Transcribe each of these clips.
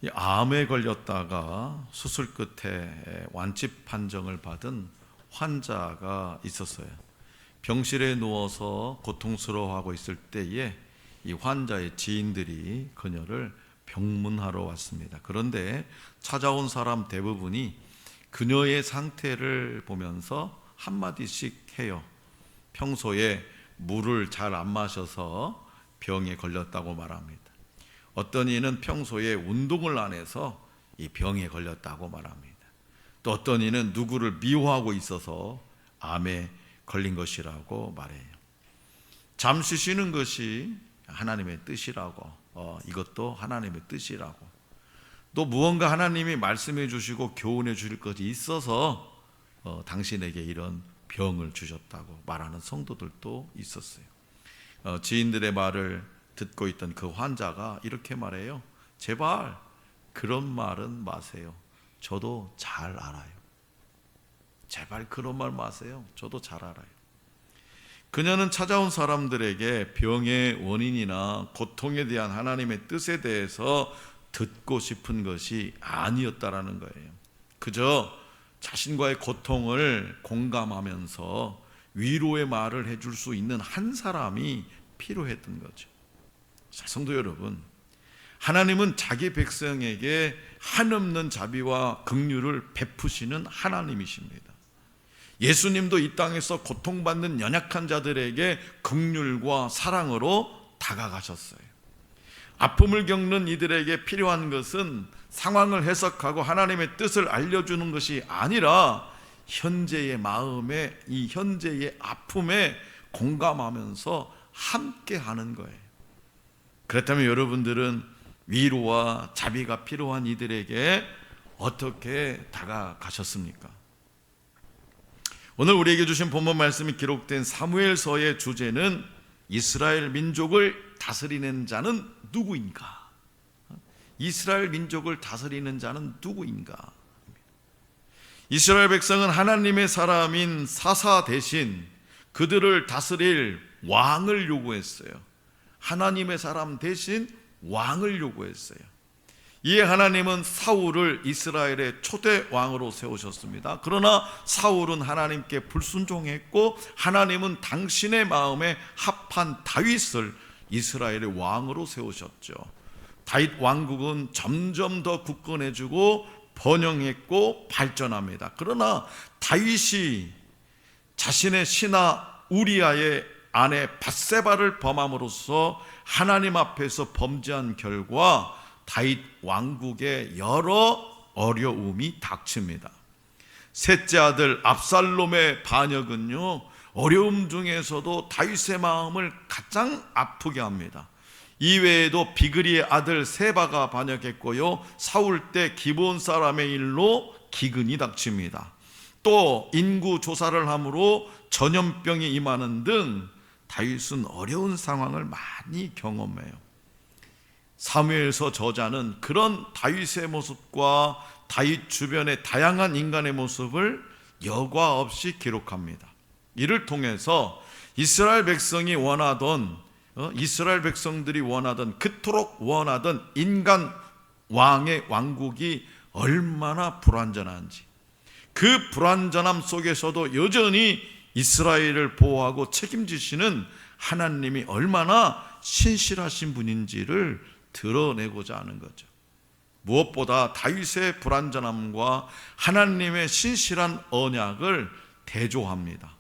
이 암에 걸렸다가 수술 끝에 완치 판정을 받은 환자가 있었어요. 병실에 누워서 고통스러워하고 있을 때에 이 환자의 지인들이 그녀를 병문하러 왔습니다. 그런데 찾아온 사람 대부분이 그녀의 상태를 보면서 한마디씩 해요. 평소에 물을 잘 안 마셔서 병에 걸렸다고 말합니다. 어떤 이는 평소에 운동을 안 해서 이 병에 걸렸다고 말합니다. 또 어떤 이는 누구를 미워하고 있어서 암에 걸린 것이라고 말해요. 잠시 쉬는 것이 하나님의 뜻이라고, 이것도 하나님의 뜻이라고, 또 무언가 하나님이 말씀해 주시고 교훈해 주실 것이 있어서 당신에게 이런 병을 주셨다고 말하는 성도들도 있었어요. 지인들의 말을 듣고 있던 그 환자가 이렇게 말해요. 제발 그런 말은 마세요. 저도 잘 알아요. 제발 그런 말 마세요. 저도 잘 알아요. 그녀는 찾아온 사람들에게 병의 원인이나 고통에 대한 하나님의 뜻에 대해서 듣고 싶은 것이 아니었다라는 거예요. 그저 자신과의 고통을 공감하면서 위로의 말을 해줄 수 있는 한 사람이 필요했던 거죠. 자, 성도 여러분, 하나님은 자기 백성에게 한없는 자비와 긍휼을 베푸시는 하나님이십니다. 예수님도 이 땅에서 고통받는 연약한 자들에게 긍휼과 사랑으로 다가가셨어요. 아픔을 겪는 이들에게 필요한 것은 상황을 해석하고 하나님의 뜻을 알려주는 것이 아니라 현재의 마음에, 이 현재의 아픔에 공감하면서 함께하는 거예요. 그렇다면 여러분들은 위로와 자비가 필요한 이들에게 어떻게 다가가셨습니까? 오늘 우리에게 주신 본문 말씀이 기록된 사무엘서의 주제는 이스라엘 민족을 다스리는 자는 누구인가? 이스라엘 민족을 다스리는 자는 누구인가? 이스라엘 백성은 하나님의 사람인 사사 대신 그들을 다스릴 왕을 요구했어요. 하나님의 사람 대신 왕을 요구했어요. 이에 하나님은 사울을 이스라엘의 초대 왕으로 세우셨습니다. 그러나 사울은 하나님께 불순종했고 하나님은 당신의 마음에 합한 다윗을 이스라엘의 왕으로 세우셨죠. 다윗 왕국은 점점 더 굳건해지고 번영했고 발전합니다. 그러나 다윗이 자신의 신하 우리아의 아내 밧세바를 범함으로써 하나님 앞에서 범죄한 결과 다윗 왕국에 여러 어려움이 닥칩니다. 셋째 아들 압살롬의 반역은요, 어려움 중에서도 다윗의 마음을 가장 아프게 합니다. 이외에도 비그리의 아들 세바가 반역했고요, 사울 때 기브온 사람의 일로 기근이 닥칩니다. 또 인구 조사를 함으로 전염병이 임하는 등 다윗은 어려운 상황을 많이 경험해요. 사무엘서 저자는 그런 다윗의 모습과 다윗 주변의 다양한 인간의 모습을 여과 없이 기록합니다. 이를 통해서 이스라엘 백성들이 원하던 그토록 원하던 인간 왕의 왕국이 얼마나 불완전한지, 그 불완전함 속에서도 여전히 이스라엘을 보호하고 책임지시는 하나님이 얼마나 신실하신 분인지를 드러내고자 하는 거죠. 무엇보다 다윗의 불완전함과 하나님의 신실한 언약을 대조합니다.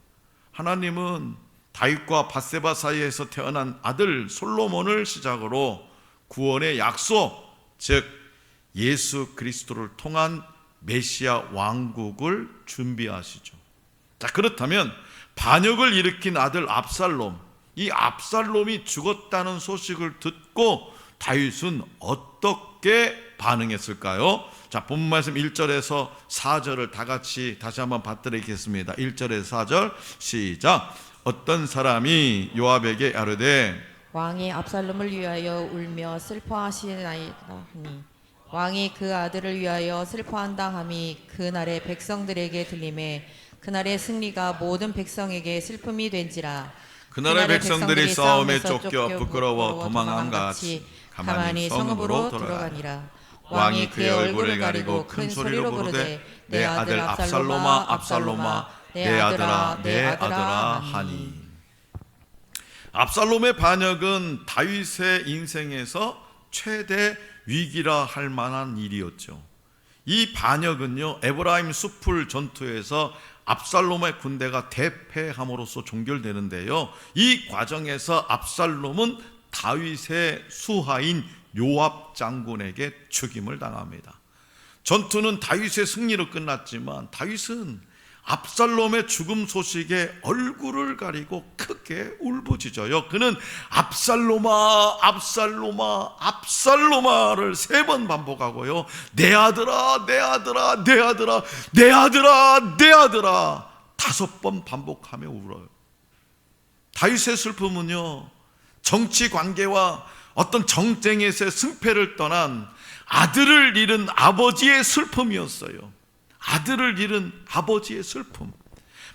하나님은 다윗과 밧세바 사이에서 태어난 아들 솔로몬을 시작으로 구원의 약속, 즉 예수 그리스도를 통한 메시아 왕국을 준비하시죠. 자, 그렇다면 반역을 일으킨 아들 압살롬, 이 압살롬이 죽었다는 소식을 듣고 다윗은 어떻게 반응했을까요? 자, 본문 말씀 1절에서 4절을 다 같이 다시 한번 받들겠습니다. 1절에서 4절 시작. 어떤 사람이 요압에게 아뢰되 왕이 압살롬을 위하여 울며 슬퍼하시나이다 하니 왕이 그 아들을 위하여 슬퍼한다 함이 그날의 백성들에게 들리매 그날의 승리가 모든 백성에게 슬픔이 된지라. 그날의 백성들이 싸움에 쫓겨 부끄러워 도망한 같이 가만히 성읍으로 들어가니라. 왕이 그의 얼굴을 가리고 큰 소리로 부르되 내 아들 압살롬아 압살롬아 내 아들아 내 아들아 하니. 압살롬의 반역은 다윗의 인생에서 최대 위기라 할 만한 일이었죠. 이 반역은요, 에브라임 숲풀 전투에서 압살롬의 군대가 대패함으로써 종결되는데요, 이 과정에서 압살롬은 다윗의 수하인 요압 장군에게 죽임을 당합니다. 전투는 다윗의 승리로 끝났지만 다윗은 압살롬의 죽음 소식에 얼굴을 가리고 크게 울부짖어요. 그는 압살롬아 압살롬아 압살롬아를 3번 반복하고요, 내 아들아 내 아들아 내 아들아 내 아들아 내 아들아 5번 반복하며 울어요. 다윗의 슬픔은요, 정치 관계와 어떤 정쟁에서의 승패를 떠난 아들을 잃은 아버지의 슬픔이었어요. 아들을 잃은 아버지의 슬픔.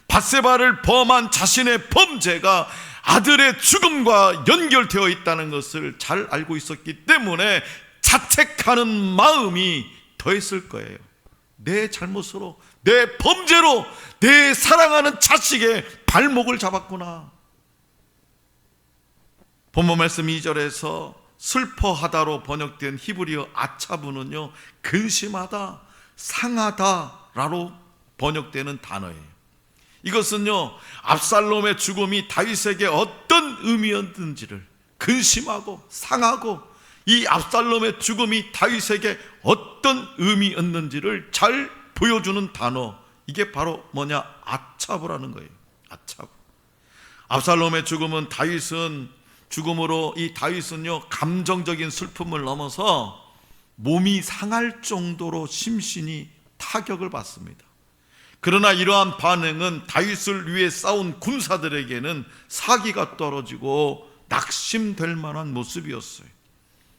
밧세바를 범한 자신의 범죄가 아들의 죽음과 연결되어 있다는 것을 잘 알고 있었기 때문에 자책하는 마음이 더했을 거예요. 내 잘못으로, 내 범죄로 내 사랑하는 자식의 발목을 잡았구나. 본문 말씀 2절에서 슬퍼하다로 번역된 히브리어 아차부는요, 근심하다, 상하다라로 번역되는 단어예요. 이것은요, 압살롬의 죽음이 다윗에게 어떤 의미였는지를, 근심하고 상하고 이 압살롬의 죽음이 다윗에게 어떤 의미였는지를 잘 보여주는 단어, 이게 바로 뭐냐? 아차부라는 거예요. 아차부. 압살롬의 죽음은 죽음으로 이 다윗은요, 감정적인 슬픔을 넘어서 몸이 상할 정도로 심신이 타격을 받습니다. 그러나 이러한 반응은 다윗을 위해 싸운 군사들에게는 사기가 떨어지고 낙심될 만한 모습이었어요.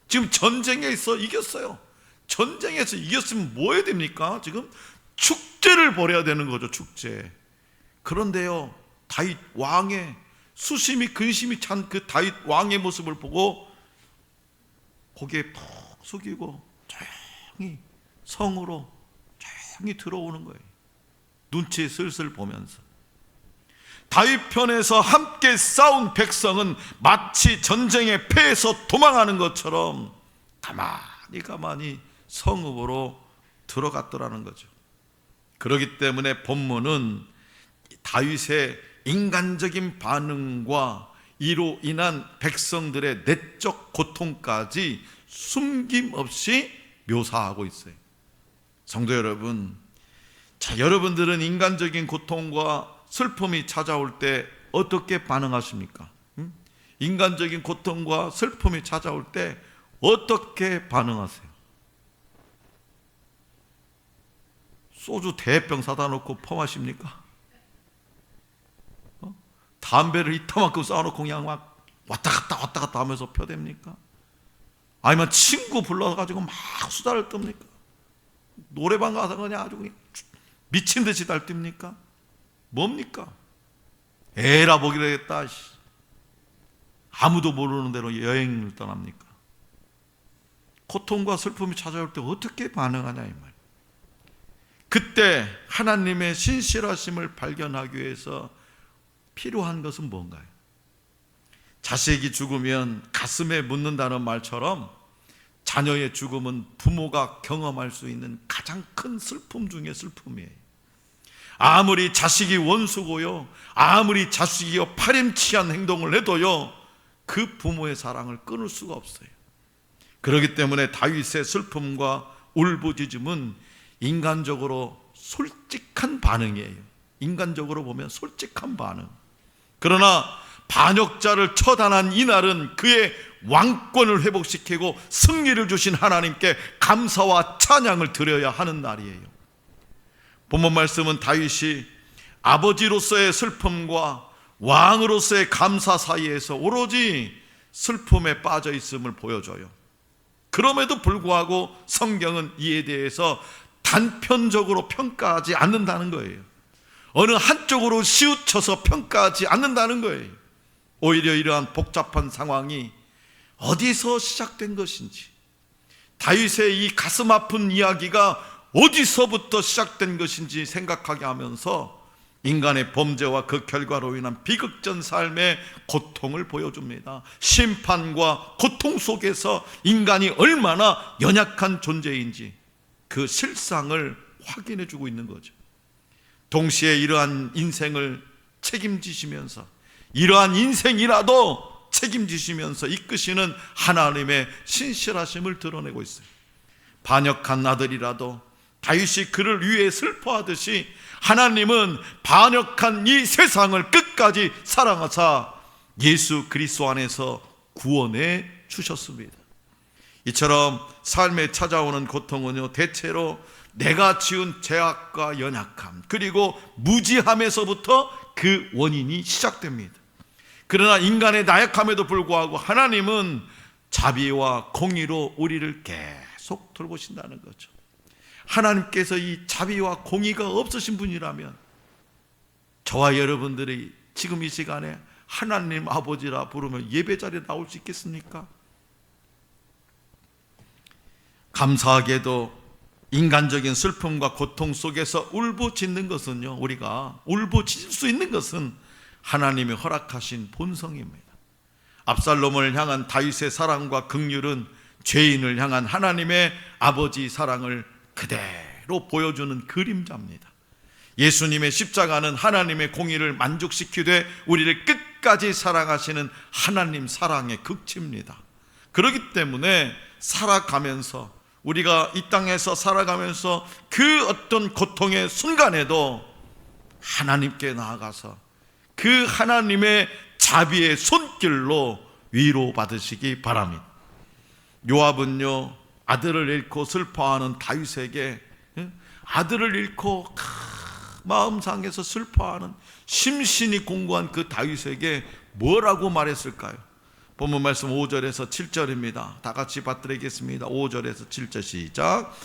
지금 전쟁에서 이겼어요. 전쟁에서 이겼으면 뭐 해야 됩니까? 지금 축제를 벌여야 되는 거죠, 축제. 그런데요, 다윗 왕의 수심이 근심이 찬 그 다윗 왕의 모습을 보고 고개 푹 숙이고 조용히 성으로 조용히 들어오는 거예요. 눈치 슬슬 보면서. 다윗 편에서 함께 싸운 백성은 마치 전쟁에 패해서 도망하는 것처럼 가만히 성읍으로 들어갔더라는 거죠. 그렇기 때문에 본문은 다윗의 인간적인 반응과 이로 인한 백성들의 내적 고통까지 숨김없이 묘사하고 있어요. 성도 여러분, 여러분들은 인간적인 고통과 슬픔이 찾아올 때 어떻게 반응하십니까? 인간적인 고통과 슬픔이 찾아올 때 어떻게 반응하세요? 소주 대병 사다 놓고 퍼마십니까? 담배를 이따만큼 쌓아놓고 그냥 막 왔다 갔다 하면서 펴댑니까? 아니면 친구 불러가지고 막 수다를 떱니까? 노래방 가서 그냥 아주 그냥 미친 듯이 달뜁니까? 뭡니까? 에라 보기로 했다. 아무도 모르는 대로 여행을 떠납니까? 고통과 슬픔이 찾아올 때 어떻게 반응하냐 이 말. 그때 하나님의 신실하심을 발견하기 위해서 필요한 것은 뭔가요? 자식이 죽으면 가슴에 묻는다는 말처럼 자녀의 죽음은 부모가 경험할 수 있는 가장 큰 슬픔 중의 슬픔이에요. 아무리 자식이 원수고요, 아무리 자식이 파렴치한 행동을 해도요, 그 부모의 사랑을 끊을 수가 없어요. 그렇기 때문에 다윗의 슬픔과 울부짖음은 인간적으로 솔직한 반응이에요. 인간적으로 보면 솔직한 반응. 그러나 반역자를 처단한 이날은 그의 왕권을 회복시키고 승리를 주신 하나님께 감사와 찬양을 드려야 하는 날이에요. 본문 말씀은 다윗이 아버지로서의 슬픔과 왕으로서의 감사 사이에서 오로지 슬픔에 빠져 있음을 보여줘요. 그럼에도 불구하고 성경은 이에 대해서 단편적으로 평가하지 않는다는 거예요. 어느 한쪽으로 치우쳐서 평가하지 않는다는 거예요. 오히려 이러한 복잡한 상황이 어디서 시작된 것인지, 다윗의 이 가슴 아픈 이야기가 어디서부터 시작된 것인지 생각하게 하면서 인간의 범죄와 그 결과로 인한 비극적 삶의 고통을 보여줍니다. 심판과 고통 속에서 인간이 얼마나 연약한 존재인지 그 실상을 확인해 주고 있는 거죠. 동시에 이러한 인생을 책임지시면서, 이러한 인생이라도 책임지시면서 이끄시는 하나님의 신실하심을 드러내고 있어요. 반역한 아들이라도 다윗이 그를 위해 슬퍼하듯이 하나님은 반역한 이 세상을 끝까지 사랑하사 예수 그리스도 안에서 구원해 주셨습니다. 이처럼 삶에 찾아오는 고통은요, 대체로 내가 지은 죄악과 연약함, 그리고 무지함에서부터 그 원인이 시작됩니다. 그러나 인간의 나약함에도 불구하고 하나님은 자비와 공의로 우리를 계속 돌보신다는 거죠. 하나님께서 이 자비와 공의가 없으신 분이라면 저와 여러분들이 지금 이 시간에 하나님 아버지라 부르면 예배 자리에 나올 수 있겠습니까? 감사하게도 인간적인 슬픔과 고통 속에서 울부짖는 것은요, 우리가 울부짖을 수 있는 것은 하나님이 허락하신 본성입니다. 압살롬을 향한 다윗의 사랑과 긍휼은 죄인을 향한 하나님의 아버지 사랑을 그대로 보여주는 그림자입니다. 예수님의 십자가는 하나님의 공의를 만족시키되 우리를 끝까지 사랑하시는 하나님 사랑의 극치입니다. 그렇기 때문에 살아가면서, 우리가 이 땅에서 살아가면서 그 어떤 고통의 순간에도 하나님께 나아가서 그 하나님의 자비의 손길로 위로받으시기 바랍니다. 요압은요, 아들을 잃고 슬퍼하는 다윗에게, 아들을 잃고 마음 상해서 슬퍼하는 심신이 공고한 그 다윗에게 뭐라고 말했을까요? 본문 말씀 5절에서 7절입니다. 다 같이 받들겠습니다. 5절에서 7절 시작.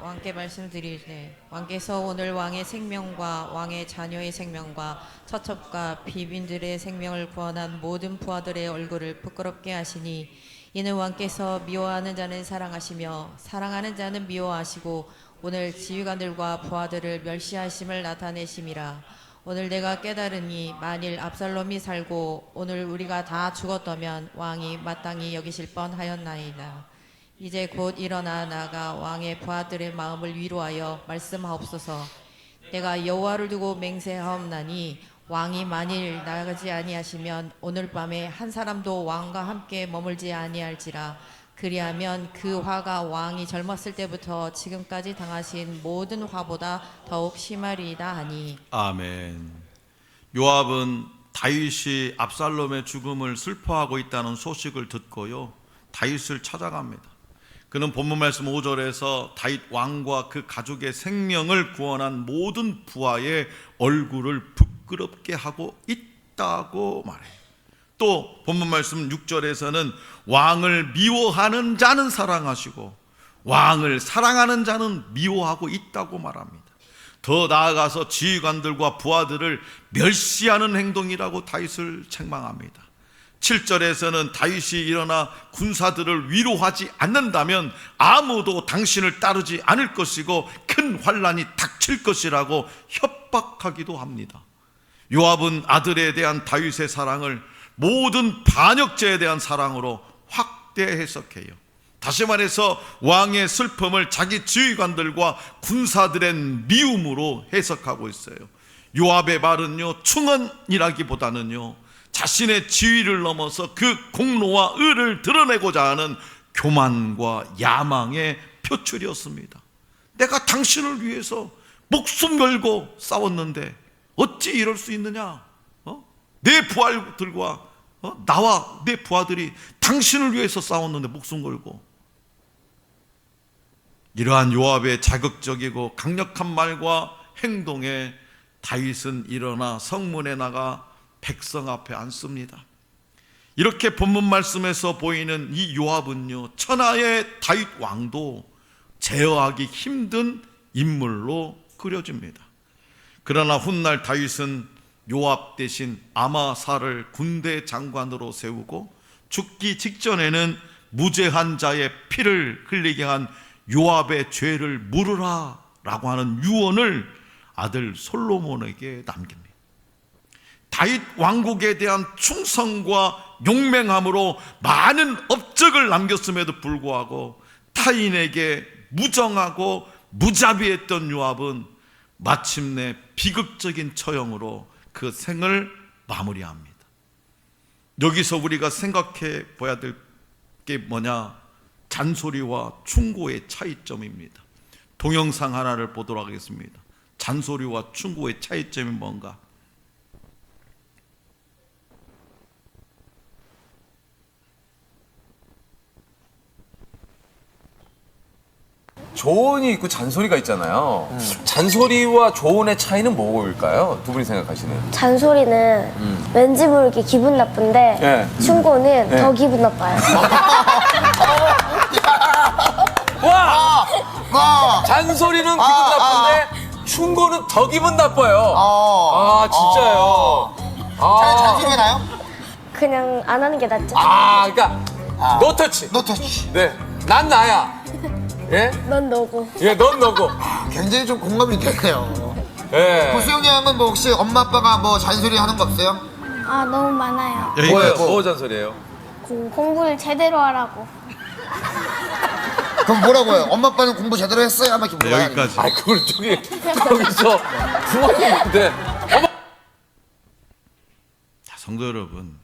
왕께 말씀드리되 왕께서 오늘 왕의 생명과 왕의 자녀의 생명과 처첩과 비빈들의 생명을 구원한 모든 부하들의 얼굴을 부끄럽게 하시니, 이는 왕께서 미워하는 자는 사랑하시며 사랑하는 자는 미워하시고 오늘 지휘관들과 부하들을 멸시하심을 나타내심이라. 오늘 내가 깨달으니 만일 압살롬이 살고 오늘 우리가 다 죽었다면 왕이 마땅히 여기실 뻔하였나이다. 이제 곧 일어나 나가 왕의 부하들의 마음을 위로하여 말씀하옵소서. 내가 여호와를 두고 맹세하옵나니 왕이 만일 나가지 아니하시면 오늘 밤에 한 사람도 왕과 함께 머물지 아니할지라. 그리하면 그 화가 왕이 젊었을 때부터 지금까지 당하신 모든 화보다 더욱 심하리이다 하니. 아멘. 요압은 다윗이 압살롬의 죽음을 슬퍼하고 있다는 소식을 듣고요, 다윗을 찾아갑니다. 그는 본문 말씀 5절에서 다윗 왕과 그 가족의 생명을 구원한 모든 부하의 얼굴을 부끄럽게 하고 있다고 말해요. 또 본문 말씀 6절에서는 왕을 미워하는 자는 사랑하시고 왕을 사랑하는 자는 미워하고 있다고 말합니다. 더 나아가서 지휘관들과 부하들을 멸시하는 행동이라고 다윗을 책망합니다. 7절에서는 다윗이 일어나 군사들을 위로하지 않는다면 아무도 당신을 따르지 않을 것이고 큰 환란이 닥칠 것이라고 협박하기도 합니다. 요압은 아들에 대한 다윗의 사랑을 모든 반역죄에 대한 사랑으로 확대 해석해요. 다시 말해서 왕의 슬픔을 자기 지휘관들과 군사들의 미움으로 해석하고 있어요. 요압의 말은요, 충언이라기보다는요, 자신의 지위를 넘어서 그 공로와 의를 드러내고자 하는 교만과 야망의 표출이었습니다. 내가 당신을 위해서 목숨 걸고 싸웠는데 어찌 이럴 수 있느냐? 내 부하들과 나와 내 부하들이 당신을 위해서 싸웠는데 목숨 걸고. 이러한 요압의 자극적이고 강력한 말과 행동에 다윗은 일어나 성문에 나가 백성 앞에 앉습니다. 이렇게 본문 말씀에서 보이는 이 요압은요, 천하의 다윗 왕도 제어하기 힘든 인물로 그려집니다. 그러나 훗날 다윗은 요압 대신 아마사를 군대 장관으로 세우고 죽기 직전에는 무죄한 자의 피를 흘리게 한 요압의 죄를 물으라 라고 하는 유언을 아들 솔로몬에게 남깁니다. 다윗 왕국에 대한 충성과 용맹함으로 많은 업적을 남겼음에도 불구하고 타인에게 무정하고 무자비했던 요압은 마침내 비극적인 처형으로 그 생을 마무리합니다. 여기서 우리가 생각해 봐야 될 게 뭐냐? 잔소리와 충고의 차이점입니다. 동영상 하나를 보도록 하겠습니다. 잔소리와 충고의 차이점이 뭔가? 조언이 있고 잔소리가 있잖아요. 잔소리와 조언의 차이는 뭘까요? 두 분이 생각하시는. 잔소리는 왠지 모르게 기분 나쁜데 예. 충고는 예. 더 기분 나빠요. 와! 잔소리는 기분 나쁜데 충고는 더 기분 나빠요. 아, 진짜요. 잔소리가 나요? 그냥 안 하는 게 낫죠. 그러니까 노터치. 노터치. 네, 난 나야. 예? 넌 너고. 예, 넌 너고. 굉장히 좀 공감이 되네요. 예. 고수영 양은 뭐 혹시 엄마 아빠가 뭐 잔소리 하는 거 없어요? 아, 너무 많아요. 뭐예요? 뭐 잔소리예요? 공부를 제대로 하라고. 그럼 뭐라고요? 엄마 아빠는 공부 제대로 했어요? 아마 이렇게 물어봐요. 여기까지. 그걸 저기서 부모님인데. 자, 성도 여러분,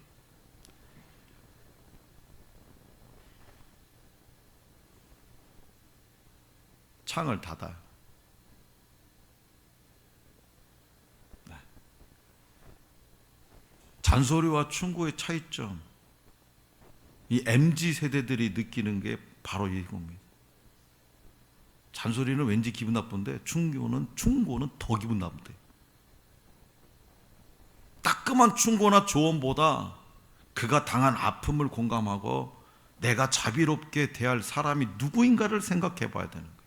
창을 닫아요. 네. 잔소리와 충고의 차이점, 이 MZ 세대들이 느끼는 게 바로 이겁니다. 잔소리는 왠지 기분 나쁜데 충고는 더 기분 나쁜데. 따끔한 충고나 조언보다 그가 당한 아픔을 공감하고 내가 자비롭게 대할 사람이 누구인가를 생각해 봐야 되는 거예요.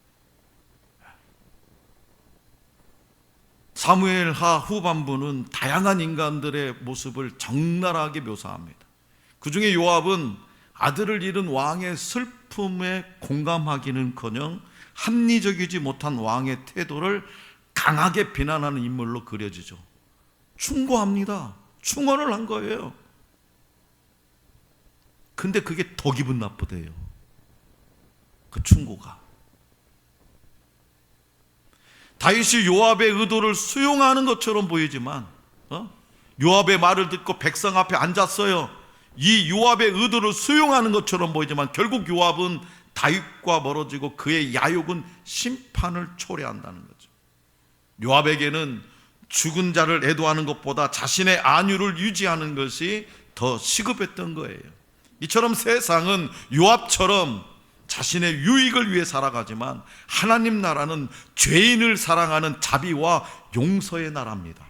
사무엘하 후반부는 다양한 인간들의 모습을 적나라하게 묘사합니다. 그 중에 요압은 아들을 잃은 왕의 슬픔에 공감하기는커녕 합리적이지 못한 왕의 태도를 강하게 비난하는 인물로 그려지죠. 충고합니다. 충언을 한 거예요. 근데 그게 더 기분 나쁘대요. 그 충고가. 다윗이 요압의 의도를 수용하는 것처럼 보이지만 요압의 말을 듣고 백성 앞에 앉았어요. 이 요압의 의도를 수용하는 것처럼 보이지만 결국 요압은 다윗과 멀어지고 그의 야욕은 심판을 초래한다는 거죠. 요압에게는 죽은 자를 애도하는 것보다 자신의 안위를 유지하는 것이 더 시급했던 거예요. 이처럼 세상은 요압처럼 자신의 유익을 위해 살아가지만 하나님 나라는 죄인을 사랑하는 자비와 용서의 나라입니다.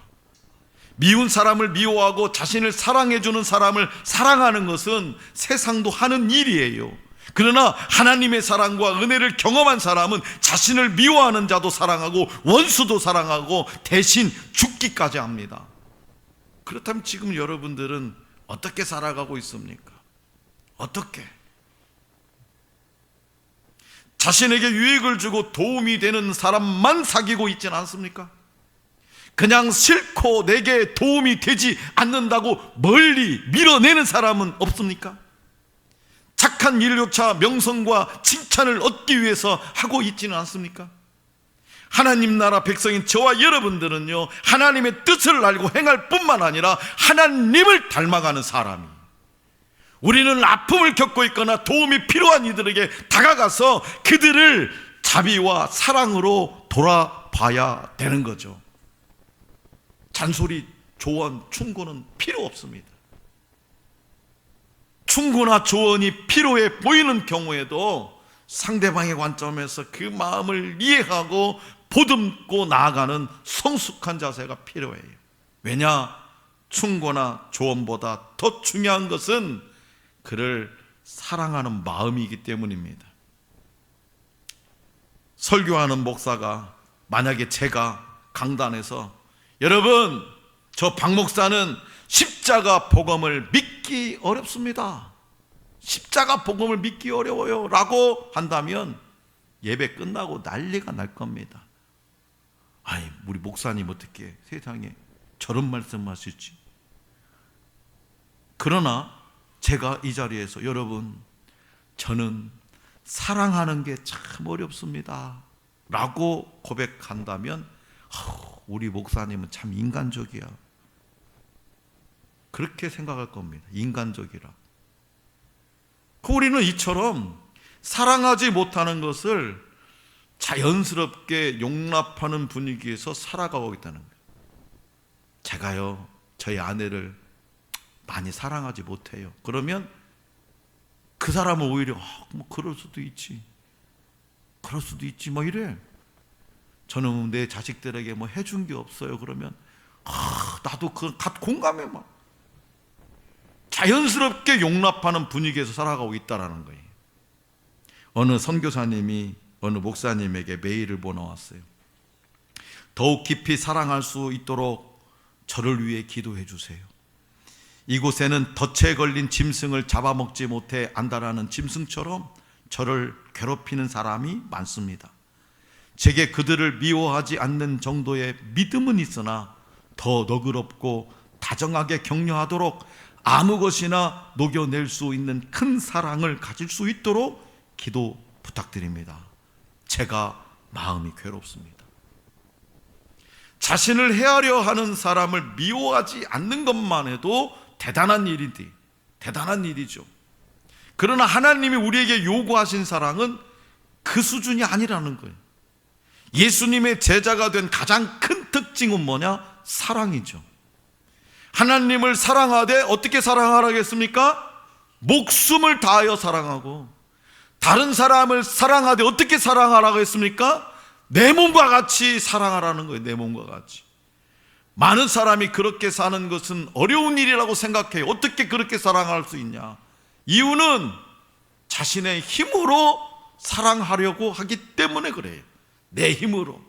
미운 사람을 미워하고 자신을 사랑해주는 사람을 사랑하는 것은 세상도 하는 일이에요. 그러나 하나님의 사랑과 은혜를 경험한 사람은 자신을 미워하는 자도 사랑하고 원수도 사랑하고 대신 죽기까지 합니다. 그렇다면 지금 여러분들은 어떻게 살아가고 있습니까? 어떻게? 자신에게 유익을 주고 도움이 되는 사람만 사귀고 있지는 않습니까? 그냥 싫고 내게 도움이 되지 않는다고 멀리 밀어내는 사람은 없습니까? 착한 일교차 명성과 칭찬을 얻기 위해서 하고 있지는 않습니까? 하나님 나라 백성인 저와 여러분들은요, 하나님의 뜻을 알고 행할 뿐만 아니라 하나님을 닮아가는 사람이, 우리는 아픔을 겪고 있거나 도움이 필요한 이들에게 다가가서 그들을 자비와 사랑으로 돌아봐야 되는 거죠. 잔소리, 조언, 충고는 필요 없습니다. 충고나 조언이 필요해 보이는 경우에도 상대방의 관점에서 그 마음을 이해하고 보듬고 나아가는 성숙한 자세가 필요해요. 왜냐? 충고나 조언보다 더 중요한 것은 그를 사랑하는 마음이기 때문입니다. 설교하는 목사가 만약에 제가 강단에서 여러분, 저 박 목사는 십자가 복음을 믿기 어렵습니다, 십자가 복음을 믿기 어려워요 라고 한다면 예배 끝나고 난리가 날 겁니다. 아이, 우리 목사님 어떻게 세상에 저런 말씀하실지. 그러나 제가 이 자리에서 여러분, 저는 사랑하는 게 참 어렵습니다 라고 고백한다면 우리 목사님은 참 인간적이야, 그렇게 생각할 겁니다. 인간적이라. 우리는 이처럼 사랑하지 못하는 것을 자연스럽게 용납하는 분위기에서 살아가고 있다는 거예요. 제가요, 저희 아내를 많이 사랑하지 못해요. 그러면 그 사람은 오히려 뭐 그럴 수도 있지, 그럴 수도 있지 뭐 이래. 저는 내 자식들에게 뭐 해준 게 없어요. 그러면 나도 그 공감해. 막 자연스럽게 용납하는 분위기에서 살아가고 있다라는 거예요. 어느 선교사님이 어느 목사님에게 메일을 보내왔어요. 더욱 깊이 사랑할 수 있도록 저를 위해 기도해 주세요. 이곳에는 덫에 걸린 짐승을 잡아먹지 못해 안다라는 짐승처럼 저를 괴롭히는 사람이 많습니다. 제게 그들을 미워하지 않는 정도의 믿음은 있으나 더 너그럽고 다정하게 격려하도록 아무 것이나 녹여낼 수 있는 큰 사랑을 가질 수 있도록 기도 부탁드립니다. 제가 마음이 괴롭습니다. 자신을 해하려 하는 사람을 미워하지 않는 것만 해도 대단한 일이죠. 그러나 하나님이 우리에게 요구하신 사랑은 그 수준이 아니라는 거예요. 예수님의 제자가 된 가장 큰 특징은 뭐냐? 사랑이죠. 하나님을 사랑하되 어떻게 사랑하라겠습니까? 목숨을 다하여 사랑하고, 다른 사람을 사랑하되 어떻게 사랑하라고 했습니까? 내 몸과 같이 사랑하라는 거예요. 내 몸과 같이. 많은 사람이 그렇게 사는 것은 어려운 일이라고 생각해요. 어떻게 그렇게 사랑할 수 있냐? 이유는 자신의 힘으로 사랑하려고 하기 때문에 그래요. 내 힘으로.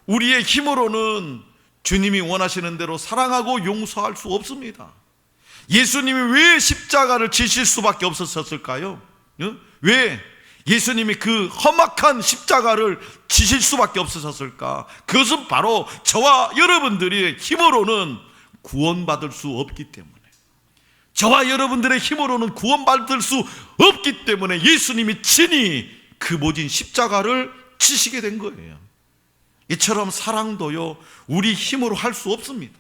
우리의 힘으로는 주님이 원하시는 대로 사랑하고 용서할 수 없습니다. 예수님이 왜 십자가를 지실 수밖에 없었을까요? 왜 예수님이 그 험악한 십자가를 지실 수밖에 없으셨을까? 그것은 바로 저와 여러분들의 힘으로는 구원받을 수 없기 때문에, 저와 여러분들의 힘으로는 구원받을 수 없기 때문에 예수님이 친히 그 모진 십자가를 지시게 된 거예요. 이처럼 사랑도요, 우리 힘으로 할 수 없습니다.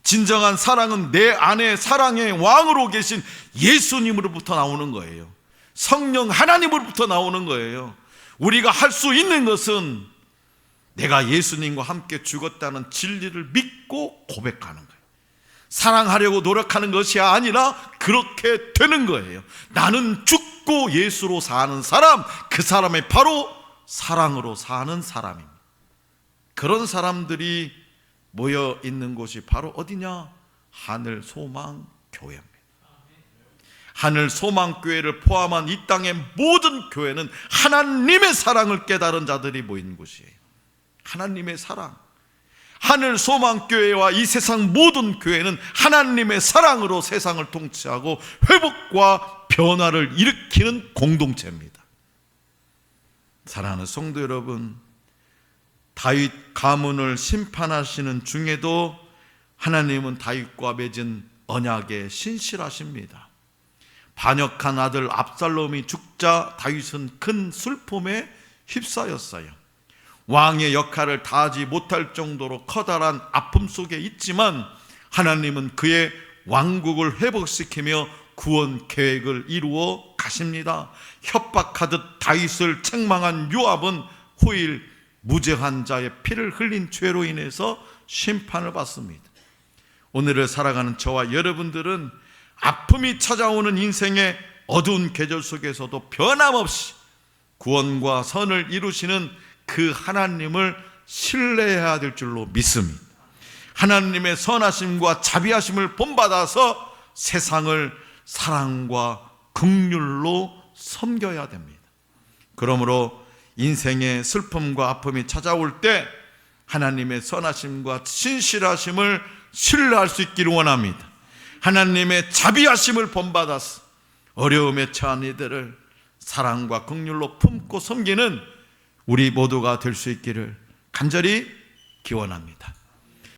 진정한 사랑은 내 안에 사랑의 왕으로 계신 예수님으로부터 나오는 거예요. 성령 하나님으로부터 나오는 거예요. 우리가 할 수 있는 것은 내가 예수님과 함께 죽었다는 진리를 믿고 고백하는 거예요. 사랑하려고 노력하는 것이 아니라 그렇게 되는 거예요. 나는 죽고 예수로 사는 사람, 그 사람이 바로 사랑으로 사는 사람입니다. 그런 사람들이 모여 있는 곳이 바로 어디냐? 하늘 소망 교회입니다. 하늘 소망 교회를 포함한 이 땅의 모든 교회는 하나님의 사랑을 깨달은 자들이 모인 곳이에요. 하나님의 사랑. 하늘 소망 교회와 이 세상 모든 교회는 하나님의 사랑으로 세상을 통치하고 회복과 변화를 일으키는 공동체입니다. 사랑하는 성도 여러분, 다윗 가문을 심판하시는 중에도 하나님은 다윗과 맺은 언약에 신실하십니다. 반역한 아들 압살롬이 죽자 다윗은 큰 슬픔에 휩싸였어요. 왕의 역할을 다하지 못할 정도로 커다란 아픔 속에 있지만 하나님은 그의 왕국을 회복시키며 구원 계획을 이루어 가십니다. 협박하듯 다윗을 책망한 요압은 후일 무죄한 자의 피를 흘린 죄로 인해서 심판을 받습니다. 오늘을 살아가는 저와 여러분들은 아픔이 찾아오는 인생의 어두운 계절 속에서도 변함없이 구원과 선을 이루시는 그 하나님을 신뢰해야 될 줄로 믿습니다. 하나님의 선하심과 자비하심을 본받아서 세상을 사랑과 긍휼로 섬겨야 됩니다. 그러므로 인생의 슬픔과 아픔이 찾아올 때 하나님의 선하심과 신실하심을 신뢰할 수 있기를 원합니다. 하나님의 자비하심을 본받아서 어려움에 처한 이들을 사랑과 긍휼로 품고 섬기는 우리 모두가 될 수 있기를 간절히 기원합니다.